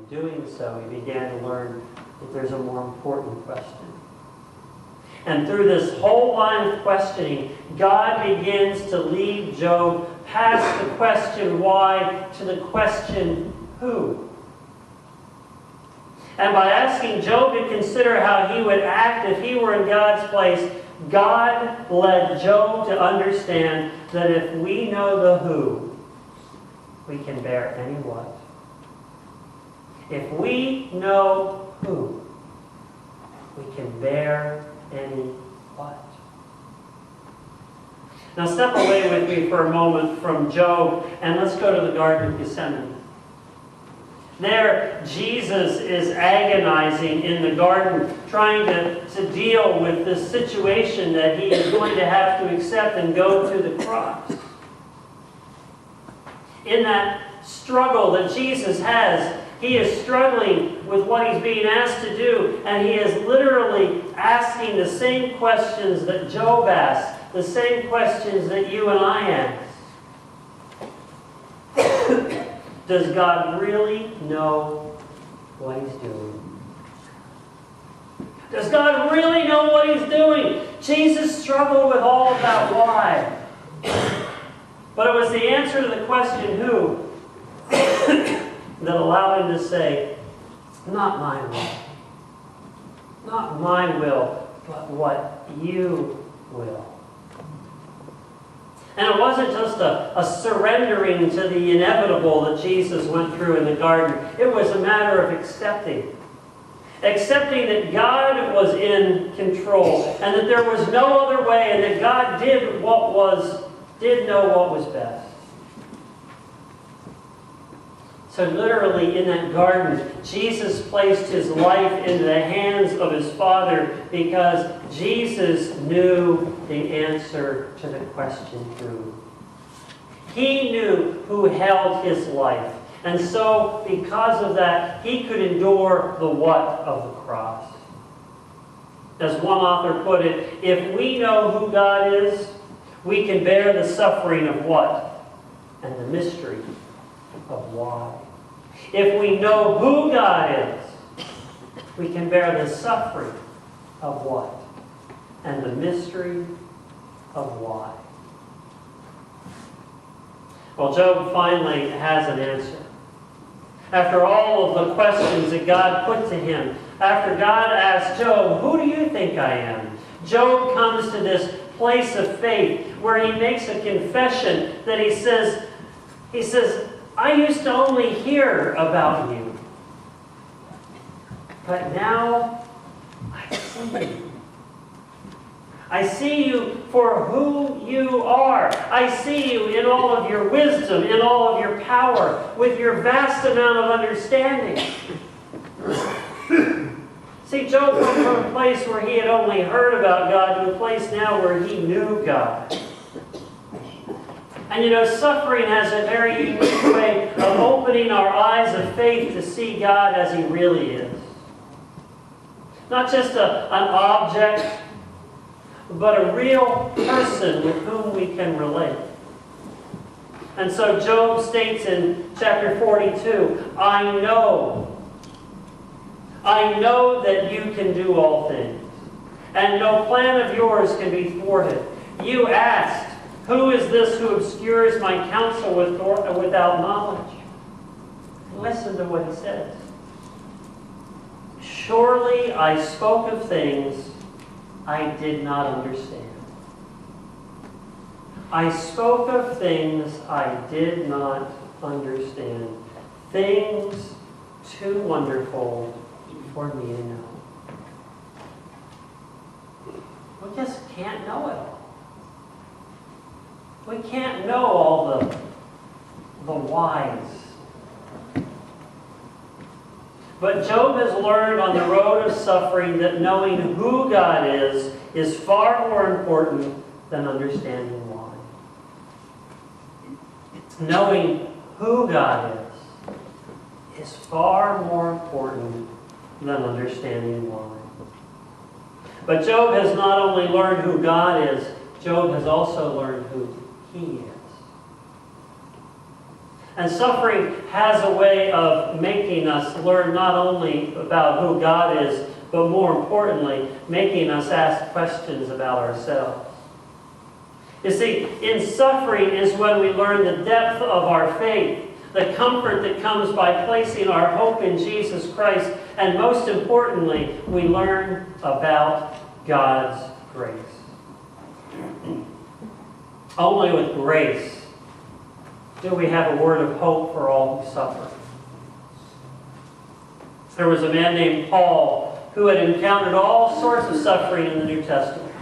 doing so, he began to learn that there's a more important question. And through this whole line of questioning, God begins to lead Job past the question why to the question who. And by asking Job to consider how he would act if he were in God's place, God led Job to understand that if we know the who, we can bear any what. If we know who, we can bear any what. Now step away with me for a moment from Job and let's go to the Garden of Gethsemane. There, Jesus is agonizing in the garden, trying to deal with this situation that he is going to have to accept and go to the cross. In that struggle that Jesus has, he is struggling with what he's being asked to do, and he is literally asking the same questions that Job asked, the same questions that you and I ask. Does God really know what he's doing? Does God really know what he's doing? Jesus struggled with all of that why. But it was the answer to the question who that allowed him to say, not my will. Not my will, but what you will. And it wasn't just a surrendering to the inevitable that Jesus went through in the garden. It was a matter of accepting. Accepting that God was in control and that there was no other way and that God did know what was best. So literally in that garden, Jesus placed his life into the hands of his Father because Jesus knew the answer to the question who. He knew who held his life. And so because of that, he could endure the what of the cross. As one author put it, if we know who God is, we can bear the suffering of what? And the mystery of why. If we know who God is, we can bear the suffering of what? And the mystery of why. Well, Job finally has an answer. After all of the questions that God put to him, after God asked Job, who do you think I am? Job comes to this place of faith where he makes a confession that he says, I used to only hear about you, but now I see you. I see you for who you are. I see you in all of your wisdom, in all of your power, with your vast amount of understanding. See, Job went from a place where he had only heard about God to a place now where he knew God. And you know, suffering has a very unique way of opening our eyes of faith to see God as he really is. Not just an object, but a real person with whom we can relate. And so Job states in chapter 42, I know that you can do all things, and no plan of yours can be thwarted. You asked, who is this who obscures my counsel without knowledge? Listen to what he says. Surely I spoke of things I did not understand. I spoke of things I did not understand. Things too wonderful for me to know. We just can't know it all. We can't know all the whys. But Job has learned on the road of suffering that knowing who God is far more important than understanding why. Knowing who God is far more important than understanding why. But Job has not only learned who God is, Job has also learned who he is. And suffering has a way of making us learn not only about who God is, but more importantly, making us ask questions about ourselves. You see, in suffering is when we learn the depth of our faith, the comfort that comes by placing our hope in Jesus Christ, and most importantly, we learn about God's grace. Only with grace do we have a word of hope for all who suffer. There was a man named Paul who had encountered all sorts of suffering in the New Testament.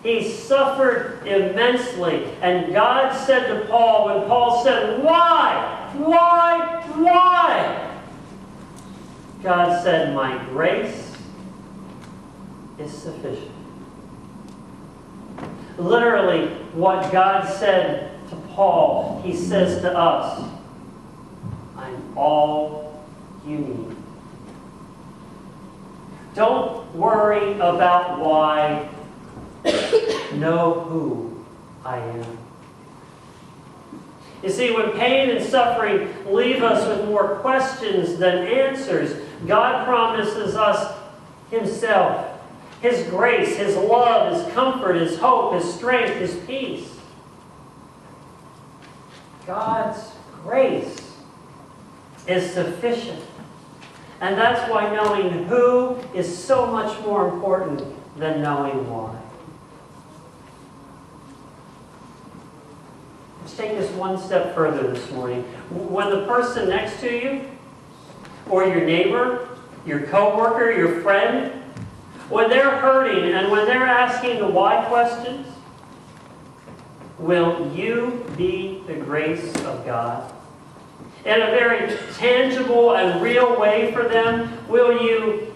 He suffered immensely, and God said to Paul, when Paul said, "Why? Why? Why?" God said, "My grace is sufficient." Literally, what God said to Paul, He says to us, "I'm all you need." Don't worry about why. Know who I am. You see, when pain and suffering leave us with more questions than answers, God promises us Himself, His grace, His love, His comfort, His hope, His strength, His peace. God's grace is sufficient. And that's why knowing who is so much more important than knowing why. Let's take this one step further this morning. When the person next to you, or your neighbor, your coworker, your friend, when they're hurting and when they're asking the why questions, will you be the grace of God? In a very tangible and real way for them, will you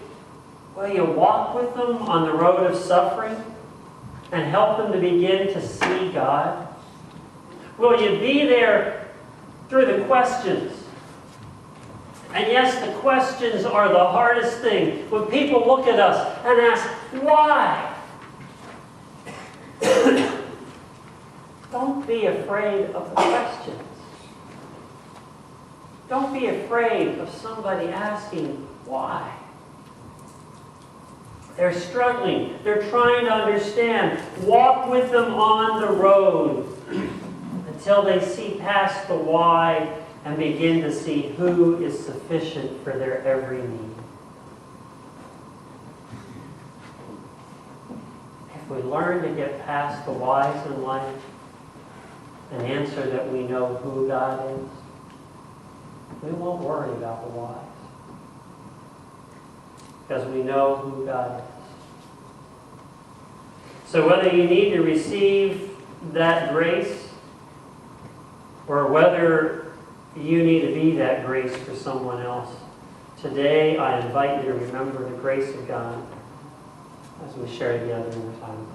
walk with them on the road of suffering and help them to begin to see God? Will you be there through the questions? And yes, the questions are the hardest thing. When people look at us and ask, why? Don't be afraid of the questions. Don't be afraid of somebody asking, why? They're struggling. They're trying to understand. Walk with them on the road until they see past the why and begin to see who is sufficient for their every need. If we learn to get past the whys in life and answer that we know who God is, we won't worry about the whys. Because we know who God is. So whether you need to receive that grace, or whether you need to be that grace for someone else, today I invite you to remember the grace of God as we share together in the time of